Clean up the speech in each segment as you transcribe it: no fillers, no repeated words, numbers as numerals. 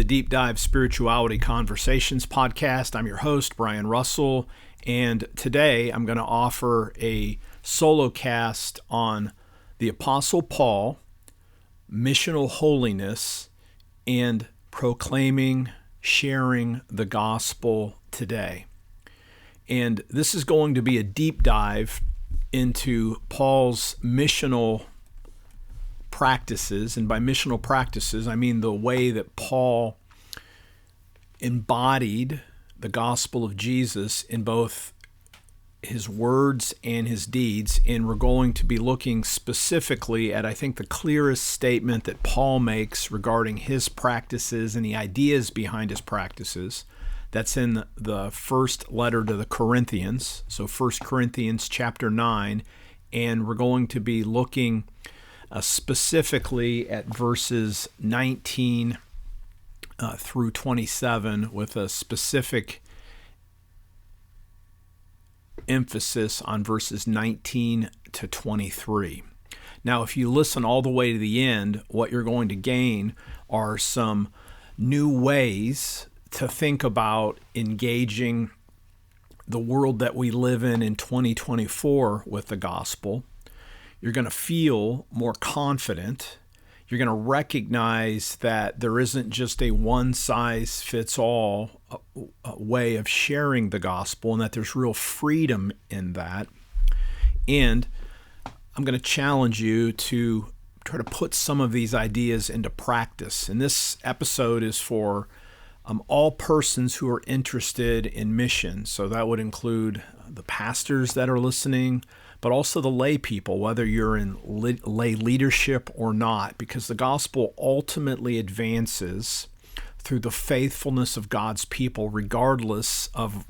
Deep Dive Spirituality Conversations podcast. I'm your host, Brian Russell, and today I'm going to offer a solo cast on the Apostle Paul, Missional Holiness, and proclaiming, sharing the gospel today. And this is going to be a deep dive into Paul's missional practices, and by missional practices, I mean the way that Paul embodied the gospel of Jesus in both his words and his deeds. And we're going to be looking specifically at, I think, the clearest statement that Paul makes regarding his practices and the ideas behind his practices. That's in the first letter to the Corinthians, so 1 Corinthians chapter 9, and we're going to be looking specifically at verses 19 through 27 with a specific emphasis on verses 19 to 23. Now, if you listen all the way to the end, what you're going to gain are some new ways to think about engaging the world that we live in 2024 with the gospel. You're going to feel more confident. You're going to recognize that there isn't just a one-size-fits-all way of sharing the gospel, and that there's real freedom in that. And I'm going to challenge you to try to put some of these ideas into practice. And this episode is for all persons who are interested in mission. So that would include the pastors that are listening, but also the lay people, whether you're in lay leadership or not, because the gospel ultimately advances through the faithfulness of God's people, regardless of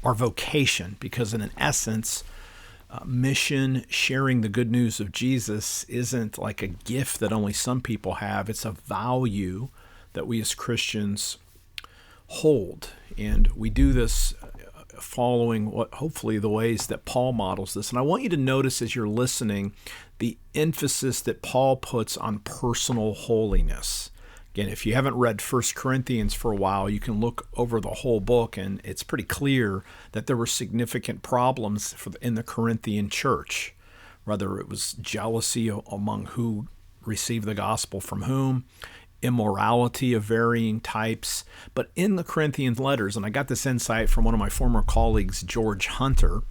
our vocation, because in essence, mission, sharing the good news of Jesus, isn't like a gift that only some people have. It's a value that we as Christians hold, and we do this following what hopefully the ways that Paul models this. And I want you to notice as you're listening the emphasis that Paul puts on personal holiness. Again, if you haven't read 1 Corinthians for a while, you can look over the whole book, and it's pretty clear that there were significant problems in the Corinthian church, whether it was jealousy among who received the gospel from whom, immorality of varying types. But in the Corinthian letters, and I got this insight from one of my former colleagues, George Hunter,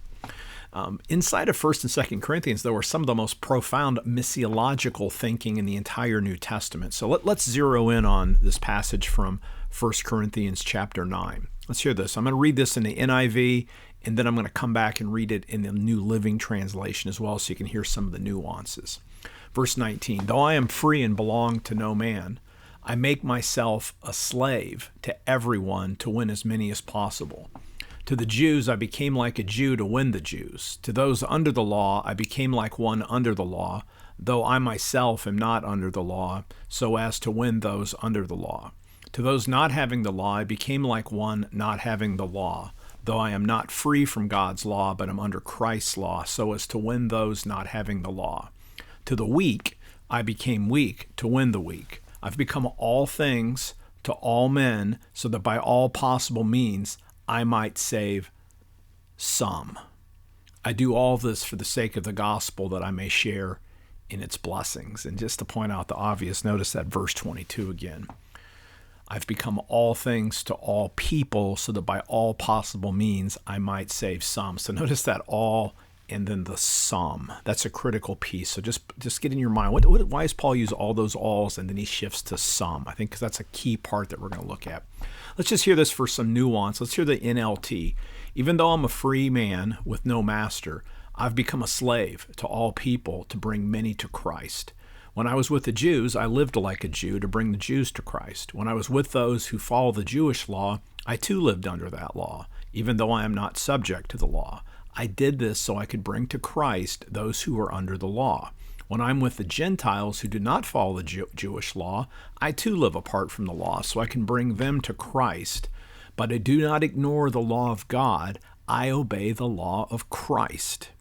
inside of 1st and 2nd Corinthians, there were some of the most profound missiological thinking in the entire New Testament. So let's zero in on this passage from 1 Corinthians chapter 9. Let's hear this. I'm going to read this in the NIV, and then I'm going to come back and read it in the New Living Translation as well, so you can hear some of the nuances. Verse 19, though I am free and belong to no man, I make myself a slave to everyone to win as many as possible. To the Jews, I became like a Jew to win the Jews. To those under the law, I became like one under the law, though I myself am not under the law, so as to win those under the law. To those not having the law, I became like one not having the law, though I am not free from God's law, but am under Christ's law, so as to win those not having the law. To the weak, I became weak to win the weak. I've become all things to all men, so that by all possible means I might save some. I do all this for the sake of the gospel, that I may share in its blessings. And just to point out the obvious, notice that verse 22 again. I've become all things to all people, so that by all possible means I might save some. So notice that all and then the some. That's a critical piece. So just get in your mind, why does Paul use all those alls and then he shifts to some? I think because that's a key part that we're going to look at. Let's just hear this for some nuance. Let's hear the NLT. Even though I'm a free man with no master, I've become a slave to all people to bring many to Christ. When I was with the Jews, I lived like a Jew to bring the Jews to Christ. When I was with those who follow the Jewish law, I too lived under that law, even though I am not subject to the law. I did this so I could bring to Christ those who are under the law. When I'm with the Gentiles who do not follow the Jewish law, I too live apart from the law, so I can bring them to Christ. But I do not ignore the law of God. I obey the law of Christ.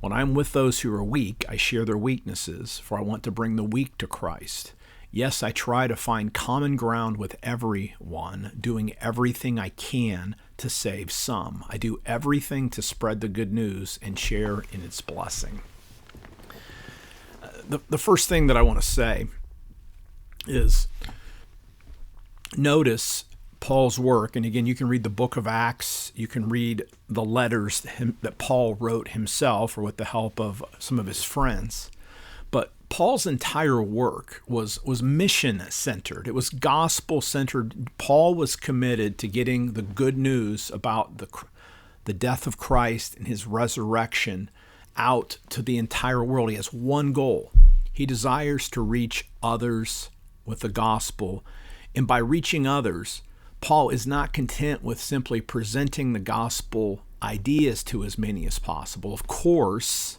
When I'm with those who are weak, I share their weaknesses, for I want to bring the weak to Christ. Yes, I try to find common ground with everyone, doing everything I can to save some. I do everything to spread the good news and share in its blessing. The first thing that I want to say is notice Paul's work. And again, you can read the book of Acts. You can read the letters that Paul wrote himself or with the help of some of his friends. But Paul's entire work was mission-centered. It was gospel-centered. Paul was committed to getting the good news about the death of Christ and his resurrection out to the entire world. He has one goal. He desires to reach others with the gospel. And by reaching others, Paul is not content with simply presenting the gospel ideas to as many as possible. Of course,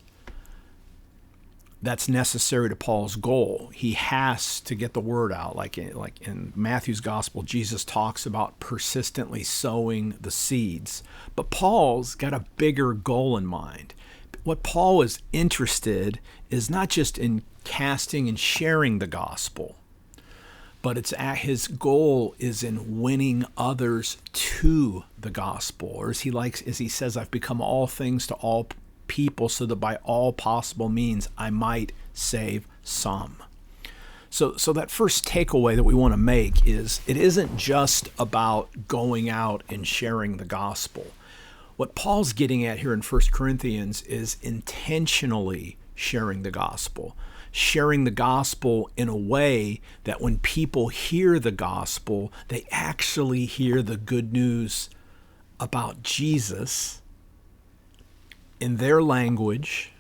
that's necessary to Paul's goal. He has to get the word out. Like in Matthew's gospel, Jesus talks about persistently sowing the seeds. But Paul's got a bigger goal in mind. What Paul is interested is not just in casting and sharing the gospel, but his goal is in winning others to the gospel. Or as he says, I've become all things to all people so that by all possible means I might save some. So that first takeaway that we want to make is it isn't just about going out and sharing the gospel. What Paul's getting at here in 1 Corinthians is intentionally sharing the gospel. Sharing the gospel in a way that when people hear the gospel, they actually hear the good news about Jesus in their language,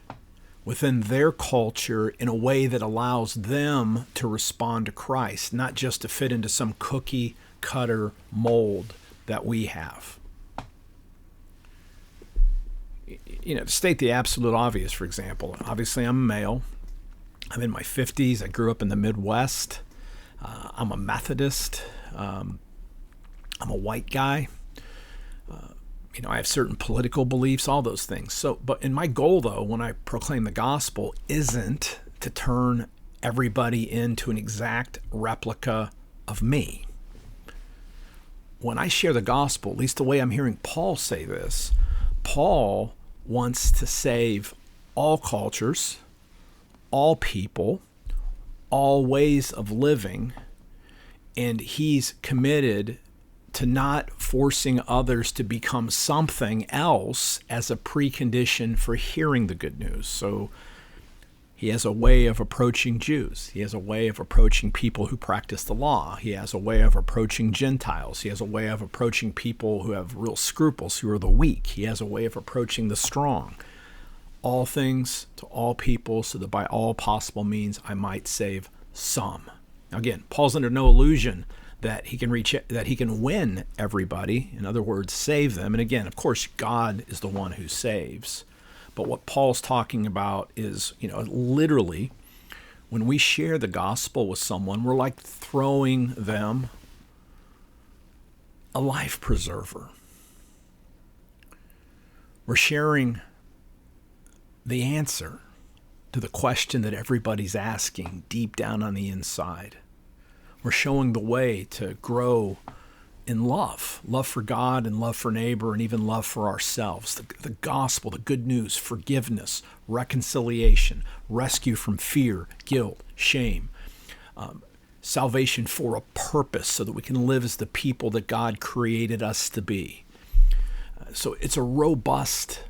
within their culture, in a way that allows them to respond to Christ, not just to fit into some cookie cutter mold that we have. To state the absolute obvious, for example, obviously I'm a male. I'm in my 50s. I grew up in the Midwest. I'm a Methodist. I'm a white guy. I have certain political beliefs, all those things. But my goal, though, when I proclaim the gospel, isn't to turn everybody into an exact replica of me. When I share the gospel, at least the way I'm hearing Paul say this, Paul wants to save all cultures, all people, all ways of living, and he's committed to not forcing others to become something else as a precondition for hearing the good news. So he has a way of approaching Jews. He has a way of approaching people who practice the law. He has a way of approaching Gentiles. He has a way of approaching people who have real scruples, who are the weak. He has a way of approaching the strong. All things to all people, so that by all possible means I might save some. Now again, Paul's under no illusion that he can win everybody. In other words, save them. And again, of course, God is the one who saves. But what Paul's talking about is, literally, when we share the gospel with someone, we're like throwing them a life preserver. We're sharing the answer to the question that everybody's asking deep down on the inside. We're showing the way to grow in love for God and love for neighbor and even love for ourselves. The gospel, the good news, forgiveness, reconciliation, rescue from fear, guilt, shame, salvation for a purpose so that we can live as the people that God created us to be. So it's a robust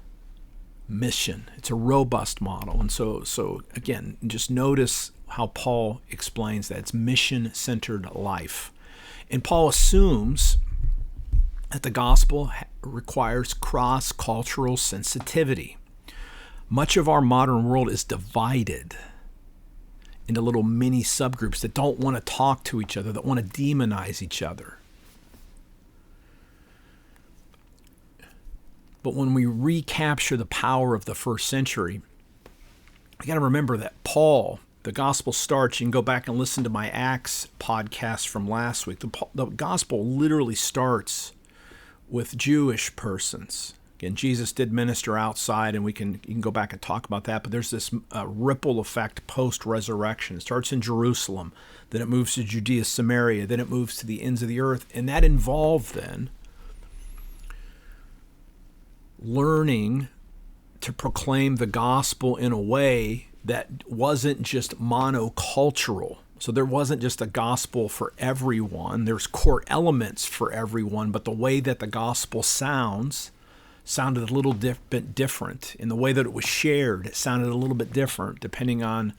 mission. It's a robust model. And so again, just notice how Paul explains that it's mission-centered life. And Paul assumes that the gospel requires cross-cultural sensitivity. Much of our modern world is divided into little mini subgroups that don't want to talk to each other, that want to demonize each other. But when we recapture the power of the first century, we got to remember that Paul, the gospel starts, you can go back and listen to my Acts podcast from last week. The gospel literally starts with Jewish persons. And Jesus did minister outside, and you can go back and talk about that. But there's this ripple effect post-resurrection. It starts in Jerusalem, then it moves to Judea, Samaria, then it moves to the ends of the earth. And that involved then learning to proclaim the gospel in a way that wasn't just monocultural. So there wasn't just a gospel for everyone. There's core elements for everyone, but the way that the gospel sounded a little bit different. In the way that it was shared, it sounded a little bit different depending on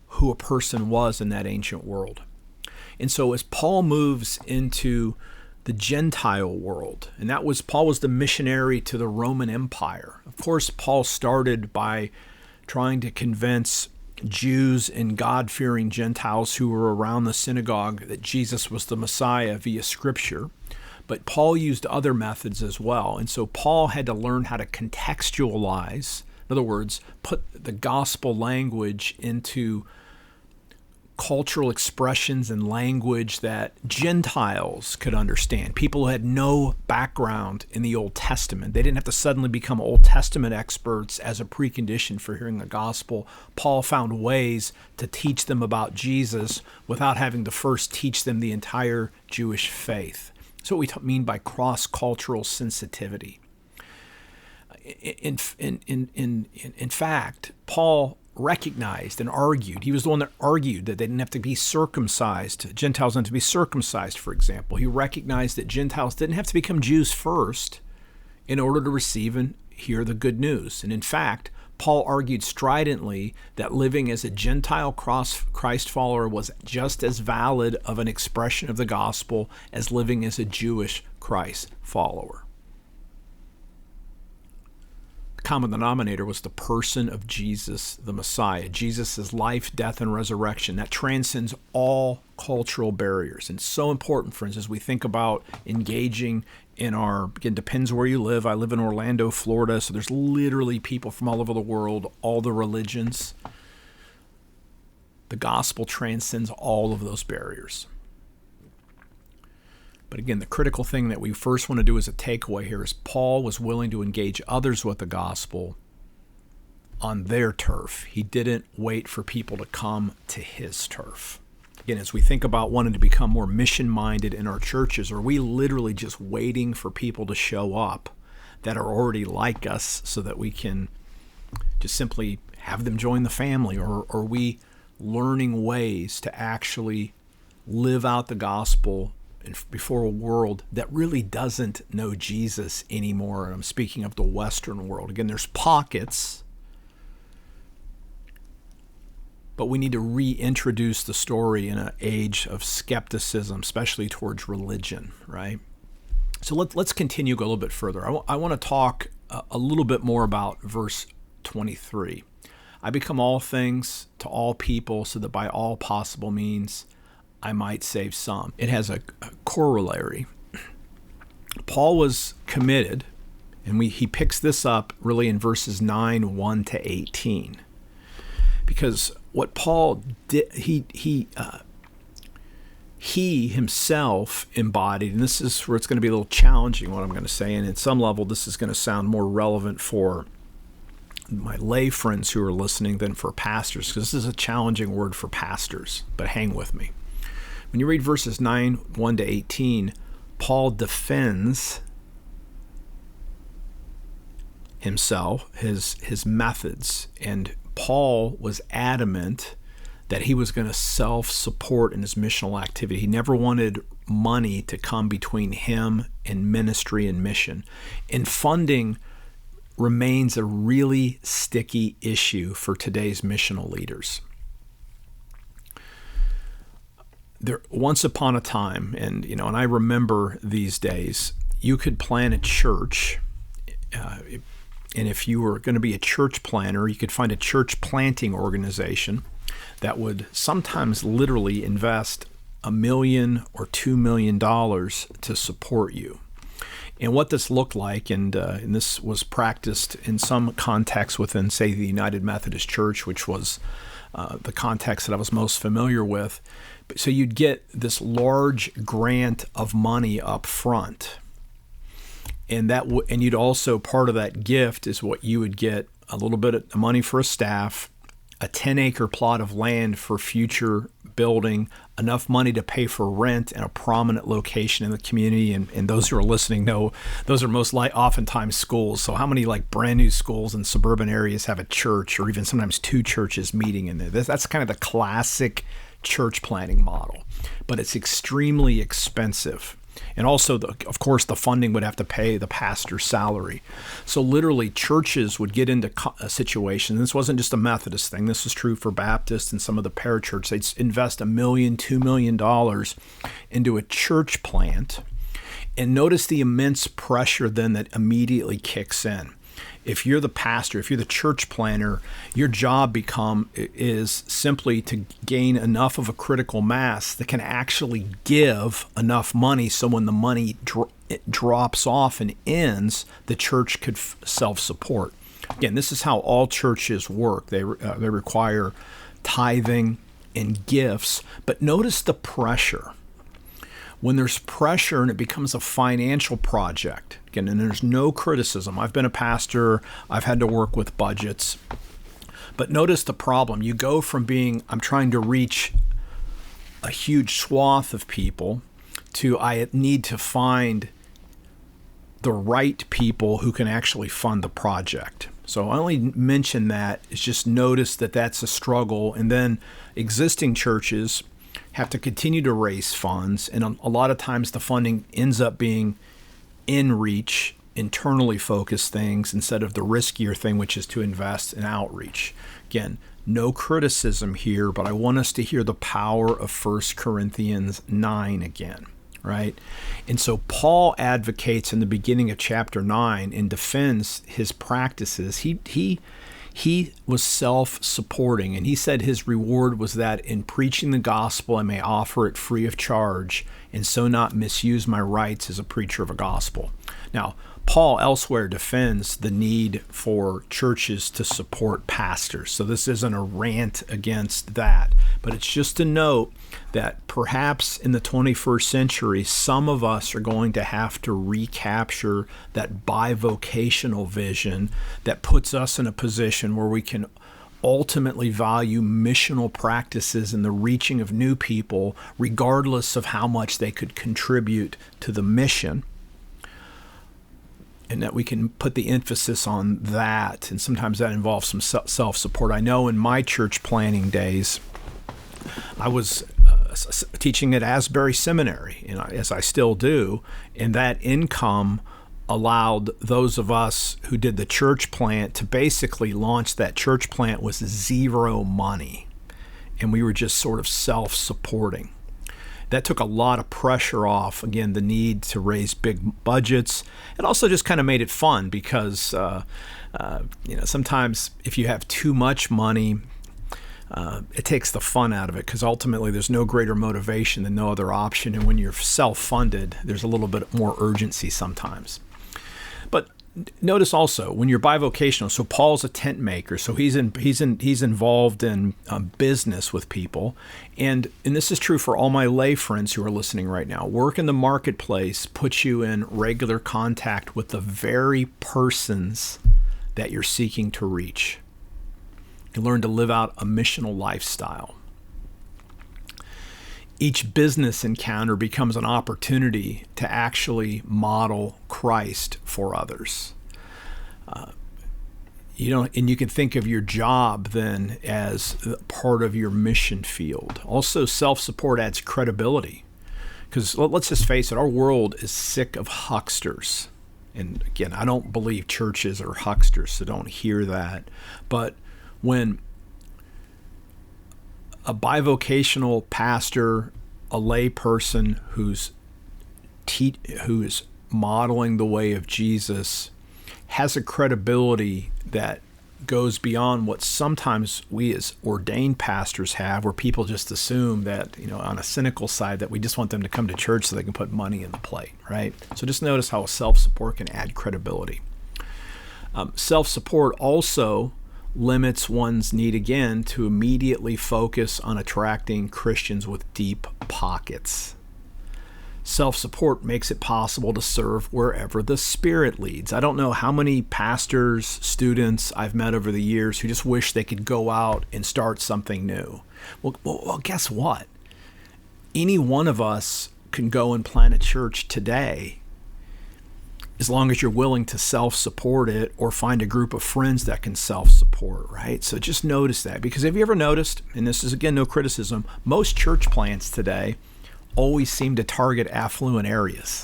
who a person was in that ancient world. And so as Paul moves into the Gentile world, and Paul was the missionary to the Roman Empire. Of course, Paul started by trying to convince Jews and God-fearing Gentiles who were around the synagogue that Jesus was the Messiah via Scripture. But Paul used other methods as well. And so Paul had to learn how to contextualize, in other words, put the gospel language into cultural expressions and language that Gentiles could understand. People who had no background in the Old Testament. They didn't have to suddenly become Old Testament experts as a precondition for hearing the gospel. Paul found ways to teach them about Jesus without having to first teach them the entire Jewish faith. That's what we mean by cross-cultural sensitivity. In fact, Paul recognized and argued. He was the one that argued that they didn't have to be circumcised. Gentiles didn't have to be circumcised, for example. He recognized that Gentiles didn't have to become Jews first in order to receive and hear the good news. And in fact, Paul argued stridently that living as a Gentile Christ follower was just as valid of an expression of the gospel as living as a Jewish Christ follower. The common denominator was the person of Jesus, the Messiah. Jesus' life, death, and resurrection. That transcends all cultural barriers. And so important, friends, as we think about engaging in again, depends where you live. I live in Orlando, Florida, so there's literally people from all over the world, all the religions. The gospel transcends all of those barriers. But again, the critical thing that we first want to do as a takeaway here is Paul was willing to engage others with the gospel on their turf. He didn't wait for people to come to his turf. Again, as we think about wanting to become more mission-minded in our churches, are we literally just waiting for people to show up that are already like us so that we can just simply have them join the family? Or are we learning ways to actually live out the gospel before a world that really doesn't know Jesus anymore? And I'm speaking of the Western world. Again, there's pockets, but we need to reintroduce the story in an age of skepticism, especially towards religion, right? So let's continue, go a little bit further. I want to talk a little bit more about verse 23. I become all things to all people so that by all possible means I might save some. It has a corollary. Paul was committed, and he picks this up really in verses 9, 1 to 18. Because what Paul did, he himself embodied, and this is where it's going to be a little challenging what I'm going to say, and at some level this is going to sound more relevant for my lay friends who are listening than for pastors, because this is a challenging word for pastors, but hang with me. When you read verses 9, 1 to 18, Paul defends himself, his methods, and Paul was adamant that he was going to self-support in his missional activity. He never wanted money to come between him and ministry and mission. And funding remains a really sticky issue for today's missional leaders. Once upon a time, and I remember these days, you could plan a church, and if you were going to be a church planner, you could find a church planting organization that would sometimes literally invest $1 million or $2 million to support you. And what this looked like, and this was practiced in some context within, say, the United Methodist Church, which was the context that I was most familiar with. So you'd get this large grant of money up front. and you'd also, part of that gift is what you would get: a little bit of money for a staff, a 10-acre plot of land for future building, enough money to pay for rent, and a prominent location in the community. And those who are listening know those are oftentimes schools. So how many like brand new schools in suburban areas have a church, or even sometimes two churches meeting in there? That's kind of the classic church planning model, but it's extremely expensive. And also, of course, the funding would have to pay the pastor's salary. So literally, churches would get into a situation. This wasn't just a Methodist thing. This was true for Baptists and some of the parachurches. They'd invest $1 million, $2 million into a church plant. And notice the immense pressure then that immediately kicks in. If you're the pastor, if you're the church planner, your job is simply to gain enough of a critical mass that can actually give enough money so when the money drops off and ends, the church could self-support. Again, this is how all churches work. They require tithing and gifts, but notice the pressure. When there's pressure and it becomes a financial project, again, and there's no criticism. I've been a pastor. I've had to work with budgets. But notice the problem. You go from being, I'm trying to reach a huge swath of people, to I need to find the right people who can actually fund the project. So I only mention that is just notice that that's a struggle. And then existing churches have to continue to raise funds, and a lot of times the funding ends up being in reach, internally focused things instead of the riskier thing, which is to invest in outreach. Again, no criticism here, but I want us to hear the power of 1 Corinthians 9 again, right? And so Paul advocates in the beginning of chapter 9 and defends his practices. He was self-supporting, and he said his reward was that in preaching the gospel I may offer it free of charge, and so not misuse my rights as a preacher of a gospel. Now, Paul elsewhere defends the need for churches to support pastors. So this isn't a rant against that, but it's just to note that perhaps in the 21st century, some of us are going to have to recapture that bivocational vision that puts us in a position where we can ultimately value missional practices and the reaching of new people, regardless of how much they could contribute to the mission. And that we can put the emphasis on that. And sometimes that involves some self-support. I know in my church planning days, I was teaching at Asbury Seminary, as I still do, and that income allowed those of us who did the church plant to basically launch that church plant with zero money. And we were just sort of self-supporting. That took a lot of pressure off, again, the need to raise big budgets. It also just kind of made it fun because, sometimes if you have too much money, it takes the fun out of it, because ultimately there's no greater motivation than no other option. And when you're self-funded, there's a little bit more urgency sometimes. But notice also when you're bivocational, so Paul's a tent maker, so he's involved in business with people, and this is true for all my lay friends who are listening right now. Work in the marketplace puts you in regular contact with the very persons that you're seeking to reach. You learn to live out a missional lifestyle. Each business encounter becomes an opportunity to actually model Christ for others. And you can think of your job then as part of your mission field. Also, self-support adds credibility, because let's just face it, our world is sick of hucksters. And again, I don't believe churches are hucksters, so don't hear that. But when a bivocational pastor, a lay person who is modeling the way of Jesus, has a credibility that goes beyond what sometimes we as ordained pastors have, where people just assume that, on a cynical side, that we just want them to come to church so they can put money in the plate, right? So just notice how self-support can add credibility. Self-support also limits one's need, again, to immediately focus on attracting Christians with deep pockets. Self-support makes it possible to serve wherever the Spirit leads. I don't know how many pastors, students I've met over the years who just wish they could go out and start something new. Well, guess what? Any one of us can go and plant a church today as long as you're willing to self-support it or find a group of friends that can self-support, right? So just notice that. Because have you ever noticed, and this is, again, no criticism, most church plants today always seem to target affluent areas,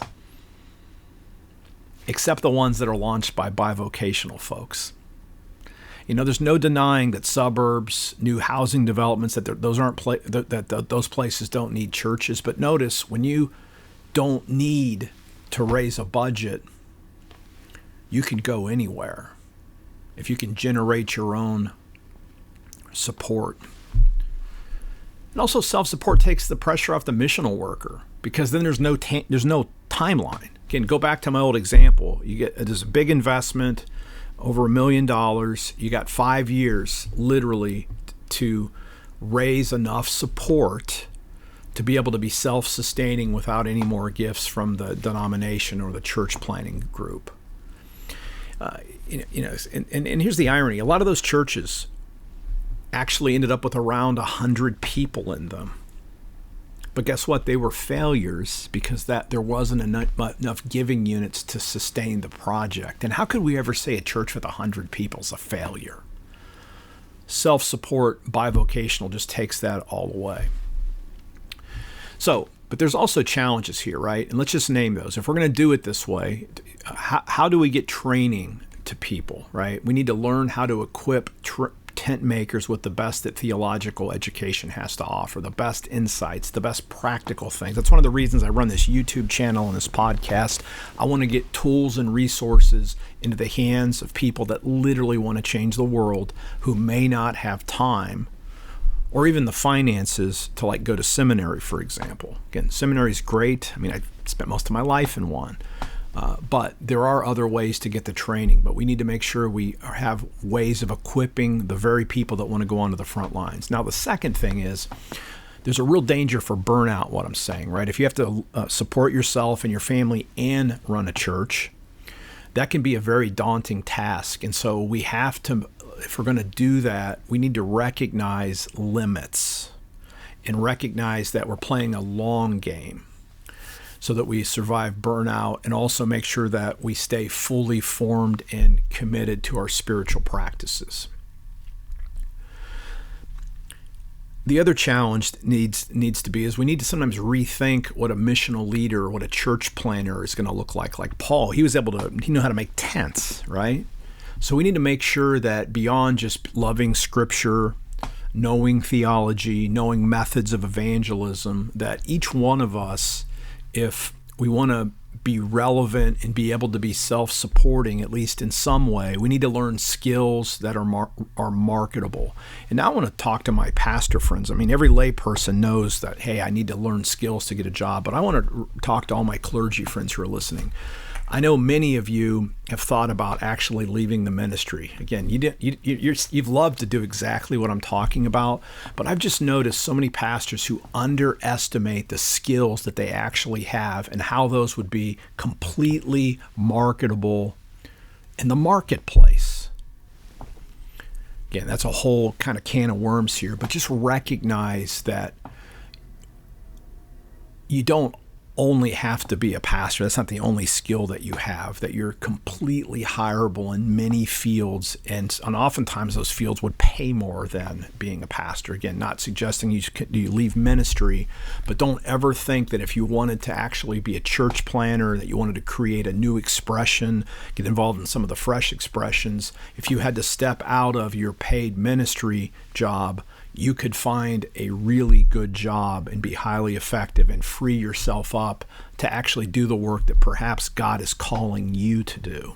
except the ones that are launched by bivocational folks. There's no denying that suburbs, new housing developments, that those places don't need churches. But notice, when you don't need to raise a budget, you can go anywhere if you can generate your own support. And also, self-support takes the pressure off the missional worker, because then there's no timeline. Again, go back to my old example. There's a big investment, over $1 million. You got 5 years, literally, to raise enough support to be able to be self-sustaining without any more gifts from the denomination or the church planting group. And here's the irony: a lot of those churches actually ended up with around 100 people in them. But guess what? They were failures because there wasn't enough giving units to sustain the project. And how could we ever say a church with 100 people is a failure? Self-support, bivocational, just takes that all away. So, but there's also challenges here, right? And let's just name those. If we're going to do it this way, how do we get training to people, right? We need to learn how to equip tent makers with the best that theological education has to offer, the best insights, the best practical things. That's one of the reasons I run this YouTube channel and this podcast. I want to get tools and resources into the hands of people that literally want to change the world, who may not have time or even the finances to go to seminary, for example. Again, seminary is great. I mean, I spent most of my life in one. But there are other ways to get the training. But we need to make sure we have ways of equipping the very people that want to go onto the front lines. Now, the second thing is there's a real danger for burnout, what I'm saying, right? If you have to support yourself and your family and run a church, that can be a very daunting task. And so we have to, if we're going to do that, we need to recognize limits and recognize that we're playing a long game, so that we survive burnout, and also make sure that we stay fully formed and committed to our spiritual practices. The other challenge needs to be is we need to sometimes rethink what a missional leader, what a church planner is going to look like. Like Paul, he knew how to make tents, right? So we need to make sure that beyond just loving Scripture, knowing theology, knowing methods of evangelism, that each one of us, if we want to be relevant and be able to be self-supporting, at least in some way, we need to learn skills that are marketable. And now I want to talk to my pastor friends. I mean, every lay person knows that, hey, I need to learn skills to get a job. But I want to talk to all my clergy friends who are listening. I know many of you have thought about actually leaving the ministry. Again, you've loved to do exactly what I'm talking about, but I've just noticed so many pastors who underestimate the skills that they actually have and how those would be completely marketable in the marketplace. Again, that's a whole kind of can of worms here, but just recognize that you don't only have to be a pastor. That's not the only skill that you have, that you're completely hireable in many fields, and oftentimes those fields would pay more than being a pastor. Again, not suggesting you leave ministry, but don't ever think that if you wanted to actually be a church planner, that you wanted to create a new expression, get involved in some of the fresh expressions, if you had to step out of your paid ministry job, you could find a really good job and be highly effective and free yourself up to actually do the work that perhaps God is calling you to do.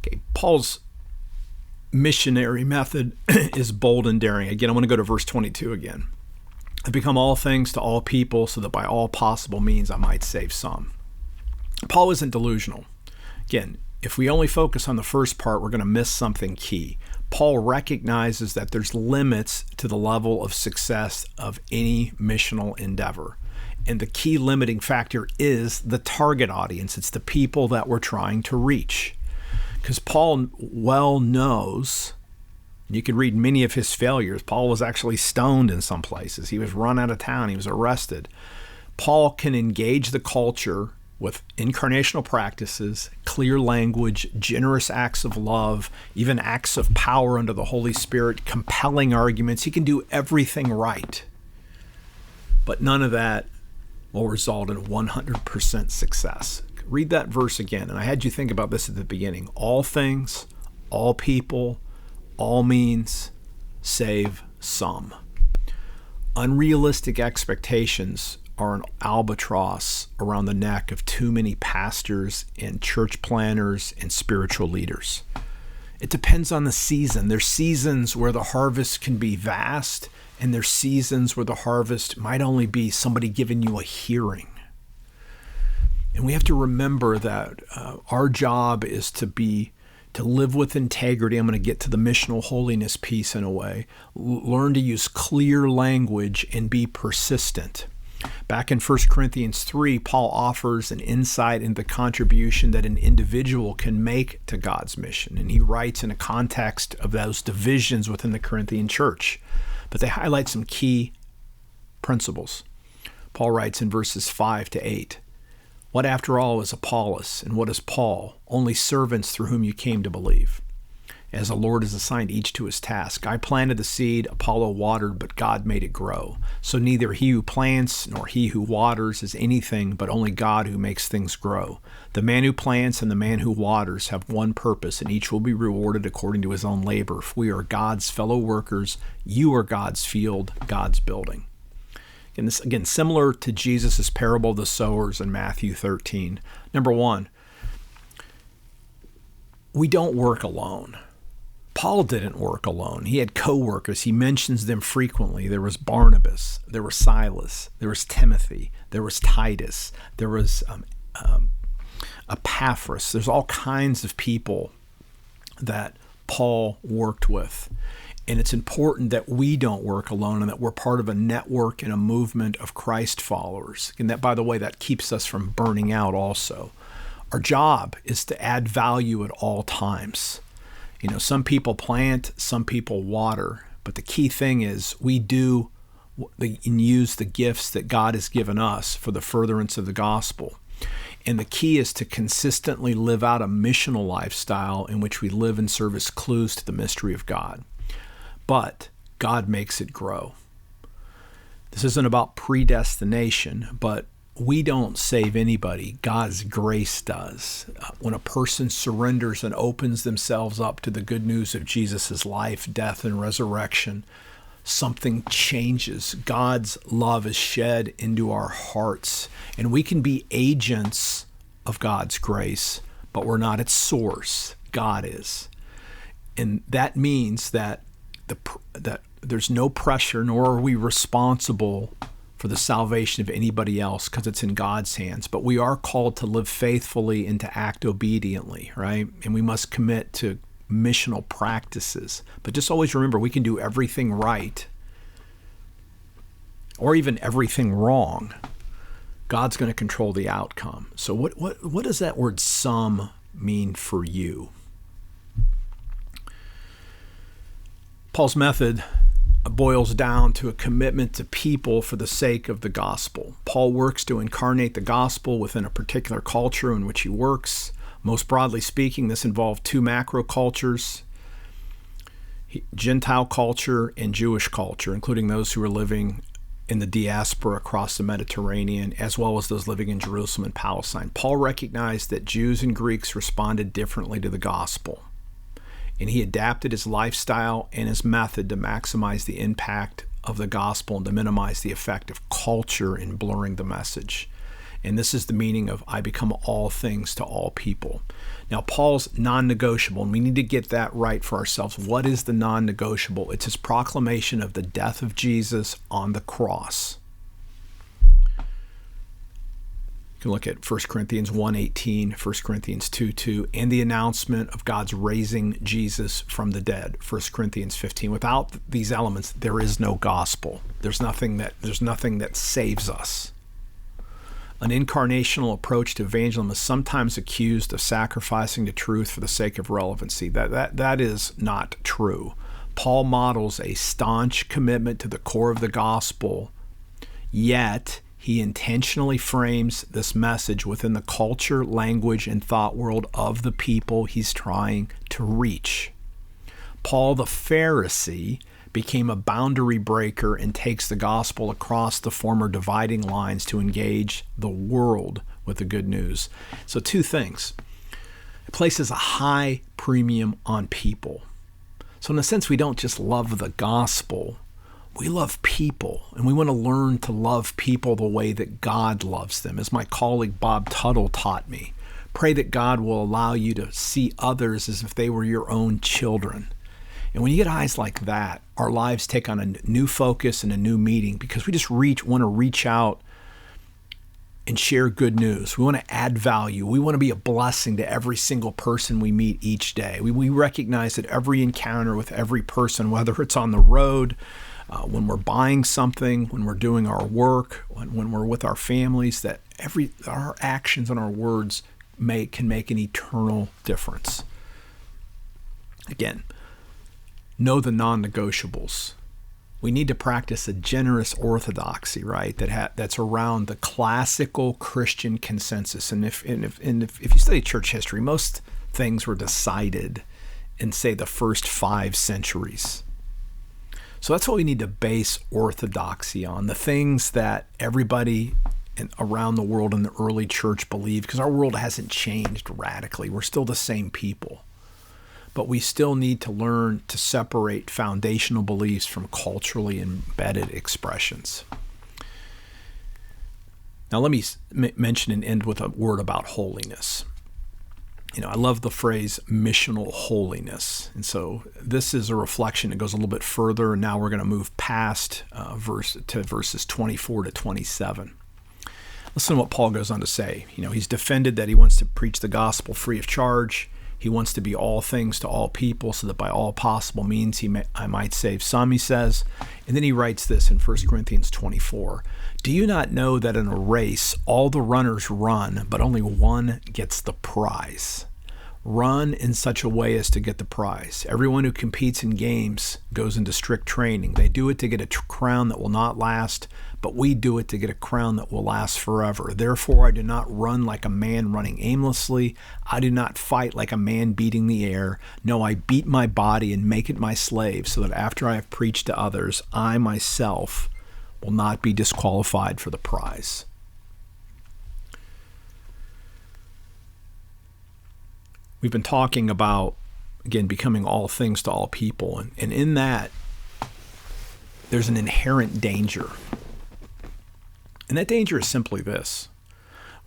Okay, Paul's missionary method is bold and daring. Again, I want to go to verse 22 again. "I become all things to all people, so that by all possible means I might save some." Paul isn't delusional. Again, if we only focus on the first part, we're going to miss something key. Paul recognizes that there's limits to the level of success of any missional endeavor. And the key limiting factor is the target audience. It's the people that we're trying to reach. Because Paul well knows, you can read many of his failures. Paul was actually stoned in some places. He was run out of town. He was arrested. Paul can engage the culture with incarnational practices, clear language, generous acts of love, even acts of power under the Holy Spirit, compelling arguments. He can do everything right. But none of that will result in 100% success. Read that verse again, and I had you think about this at the beginning. All things, all people, all means, save some. Unrealistic expectations are an albatross around the neck of too many pastors and church planners and spiritual leaders. It depends on the season. There's seasons where the harvest can be vast, and there's seasons where the harvest might only be somebody giving you a hearing. And we have to remember that our job is to live with integrity. I'm going to get to the missional holiness piece in a way. Learn to use clear language and be persistent. Back in 1 Corinthians 3, Paul offers an insight into the contribution that an individual can make to God's mission. And he writes in a context of those divisions within the Corinthian church. But they highlight some key principles. Paul writes in verses 5 to 8, "What after all is Apollos, and what is Paul? Only servants through whom you came to believe. As the Lord has assigned each to his task. I planted the seed, Apollo watered, but God made it grow. So neither he who plants nor he who waters is anything, but only God who makes things grow. The man who plants and the man who waters have one purpose, and each will be rewarded according to his own labor. For we are God's fellow workers. You are God's field, God's building." And this, again, similar to Jesus' parable of the sowers in Matthew 13. Number one, we don't work alone. Paul didn't work alone. He had co-workers. He mentions them frequently. There was Barnabas. There was Silas. There was Timothy. There was Titus. There was Epaphras. There's all kinds of people that Paul worked with. And it's important that we don't work alone and that we're part of a network and a movement of Christ followers. And that, by the way, that keeps us from burning out also. Our job is to add value at all times. You know, some people plant, some people water, but the key thing is we do and use the gifts that God has given us for the furtherance of the gospel. And the key is to consistently live out a missional lifestyle in which we live and serve as clues to the mystery of God. But God makes it grow. This isn't about predestination, but we don't save anybody. God's grace does. When a person surrenders and opens themselves up to the good news of Jesus' life, death, and resurrection, something changes. God's love is shed into our hearts, and we can be agents of God's grace, but we're not its source. God is. And that means that there's no pressure, nor are we responsible for the salvation of anybody else because it's in God's hands. But we are called to live faithfully and to act obediently, right? And we must commit to missional practices. But just always remember, we can do everything right or even everything wrong. God's going to control the outcome. So what does that word "some" mean for you? Paul's method boils down to a commitment to people for the sake of the gospel. Paul works to incarnate the gospel within a particular culture in which he works. Most broadly speaking, this involved two macro cultures, Gentile culture and Jewish culture, including those who were living in the diaspora across the Mediterranean, as well as those living in Jerusalem and Palestine. Paul recognized that Jews and Greeks responded differently to the gospel, and he adapted his lifestyle and his method to maximize the impact of the gospel and to minimize the effect of culture in blurring the message. And this is the meaning of "I become all things to all people." Now, Paul's non-negotiable, and we need to get that right for ourselves. What is the non-negotiable? It's his proclamation of the death of Jesus on the cross. can look at 1 Corinthians 1:18, 1 Corinthians 2:2, and the announcement of God's raising Jesus from the dead, 1 Corinthians 15. Without these elements, there is no gospel. There's nothing that saves us. An incarnational approach to evangelism is sometimes accused of sacrificing the truth for the sake of relevancy. That is not true. Paul models a staunch commitment to the core of the gospel, yet he intentionally frames this message within the culture, language, and thought world of the people he's trying to reach. Paul the Pharisee became a boundary breaker and takes the gospel across the former dividing lines to engage the world with the good news. So two things. It places a high premium on people. So in a sense, we don't just love the gospel, we love people, and we want to learn to love people the way that God loves them. As my colleague Bob Tuttle taught me, pray that God will allow you to see others as if they were your own children. And when you get eyes like that, our lives take on a new focus and a new meaning, because we just want to reach out and share good news. We want to add value. We want to be a blessing to every single person we meet each day. We recognize that every encounter with every person, whether it's on the road, when we're buying something, when we're doing our work, when we're with our families, that our actions and our words can make an eternal difference. Again, know the non-negotiables. We need to practice a generous orthodoxy, right? That's around the classical Christian consensus. And if you study church history, most things were decided in, say, the first 5 centuries. So that's what we need to base orthodoxy on, the things that everybody around the world in the early church believed, because our world hasn't changed radically. We're still the same people. But we still need to learn to separate foundational beliefs from culturally embedded expressions. Now let me mention and end with a word about holiness. I love the phrase missional holiness. And so this is a reflection that goes a little bit further, and now we're going to move past verses 24 to 27. Listen to what Paul goes on to say. He's defended that he wants to preach the gospel free of charge. He wants to be all things to all people, so that by all possible means I might save some, he says. And then he writes this in 1 Corinthians 24. Do you not know that in a race all the runners run, but only one gets the prize? Run in such a way as to get the prize. Everyone who competes in games goes into strict training. They do it to get a crown that will not last, but we do it to get a crown that will last forever. Therefore, I do not run like a man running aimlessly. I do not fight like a man beating the air. No, I beat my body and make it my slave, so that after I have preached to others, I myself will not be disqualified for the prize. We've been talking about, again, becoming all things to all people. And in that, there's an inherent danger. And that danger is simply this.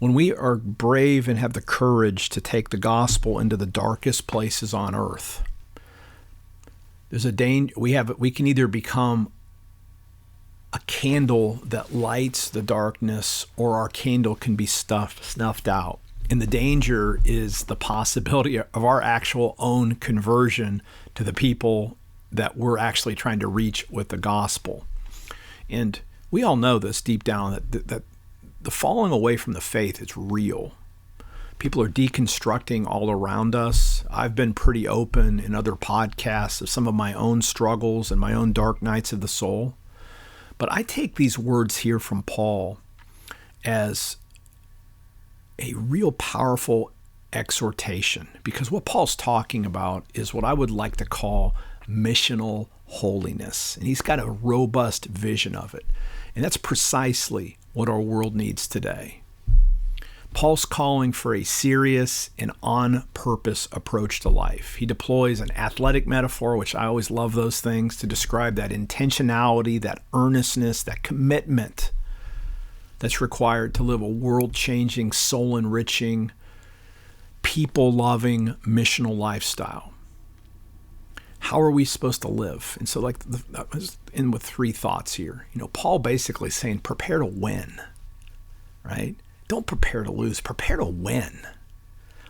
When we are brave and have the courage to take the gospel into the darkest places on earth, there's a danger. We can either become a candle that lights the darkness, or our candle can be snuffed out. And the danger is the possibility of our actual own conversion to the people that we're actually trying to reach with the gospel. And we all know this deep down, that the falling away from the faith is real. People are deconstructing all around us. I've been pretty open in other podcasts of some of my own struggles and my own dark nights of the soul. But I take these words here from Paul as a real powerful exhortation, because what Paul's talking about is what I would like to call missional holiness. And he's got a robust vision of it. And that's precisely what our world needs today. Paul's calling for a serious and on-purpose approach to life. He deploys an athletic metaphor, which I always love those things, to describe that intentionality, that earnestness, that commitment that's required to live a world-changing, soul-enriching, people-loving, missional lifestyle. How are we supposed to live? And so, I was with 3 thoughts here. Paul basically saying, prepare to win, right? Don't prepare to lose, prepare to win.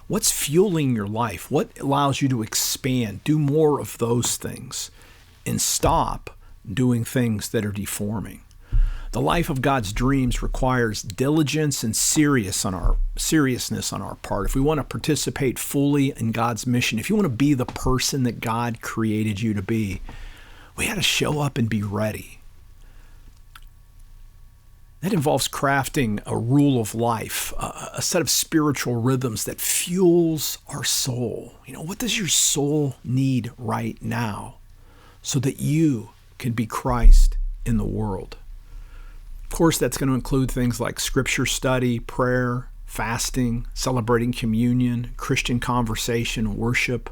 What's fueling your life? What allows you to expand? Do more of those things and stop doing things that are deforming. The life of God's dreams requires diligence and seriousness on our part. If we want to participate fully in God's mission, if you want to be the person that God created you to be, we got to show up and be ready. That involves crafting a rule of life, a set of spiritual rhythms that fuels our soul. What does your soul need right now so that you can be Christ in the world? Of course, that's going to include things like scripture study, prayer, fasting, celebrating communion, Christian conversation, worship.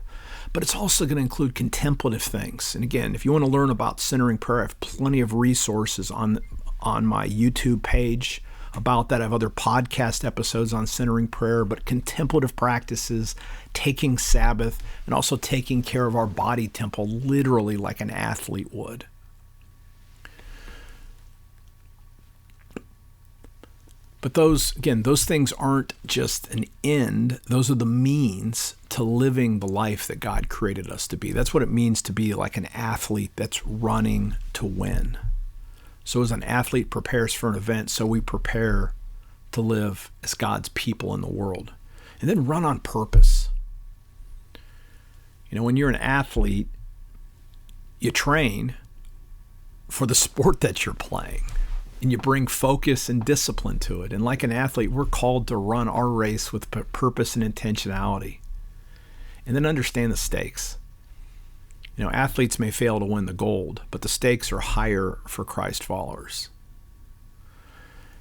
But it's also going to include contemplative things. And again, if you want to learn about centering prayer, I have plenty of resources on my YouTube page about that. I have other podcast episodes on centering prayer, but contemplative practices, taking Sabbath, and also taking care of our body temple, literally like an athlete would. But those things aren't just an end. Those are the means to living the life that God created us to be. That's what it means to be like an athlete that's running to win. So as an athlete prepares for an event, so we prepare to live as God's people in the world. And then run on purpose. When you're an athlete, you train for the sport that you're playing. And you bring focus and discipline to it. And like an athlete, we're called to run our race with purpose and intentionality. And then understand the stakes. Athletes may fail to win the gold, but the stakes are higher for Christ followers.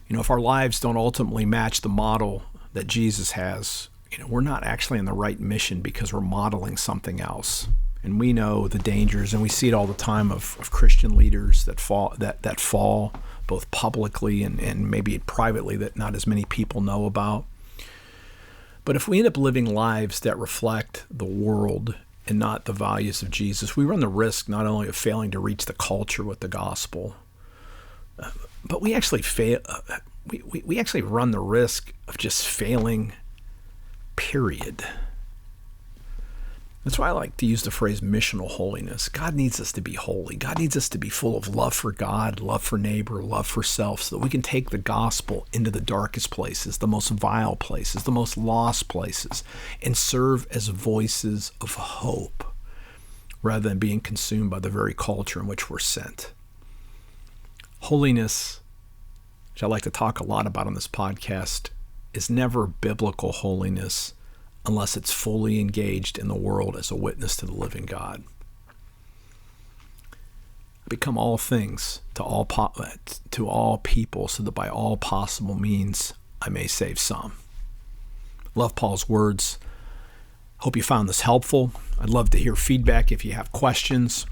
If our lives don't ultimately match the model that Jesus has, we're not actually on the right mission because we're modeling something else. And we know the dangers, and we see it all the time of Christian leaders that fall both publicly and maybe privately that not as many people know about. But if we end up living lives that reflect the world and not the values of Jesus, we run the risk not only of failing to reach the culture with the gospel, but we actually fail. We actually run the risk of just failing, period. That's why I like to use the phrase missional holiness. God needs us to be holy. God needs us to be full of love for God, love for neighbor, love for self, so that we can take the gospel into the darkest places, the most vile places, the most lost places, and serve as voices of hope rather than being consumed by the very culture in which we're sent. Holiness, which I like to talk a lot about on this podcast, is never biblical holiness unless it's fully engaged in the world as a witness to the living God. Become all things to all people, so that by all possible means I may save some. Love Paul's words. Hope you found this helpful. I'd love to hear feedback if you have questions.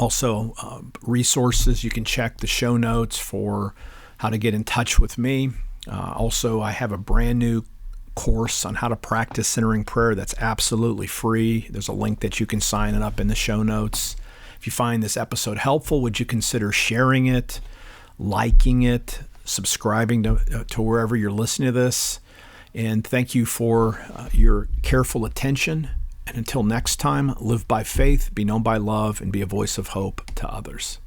Also, resources. You can check the show notes for how to get in touch with me. Also, I have a brand new course on how to practice centering prayer that's absolutely free. There's a link that you can sign it up in the show notes. If you find this episode helpful, would you consider sharing it, liking it, subscribing to wherever you're listening to this? And thank you for your careful attention. And until next time, live by faith, be known by love, and be a voice of hope to others.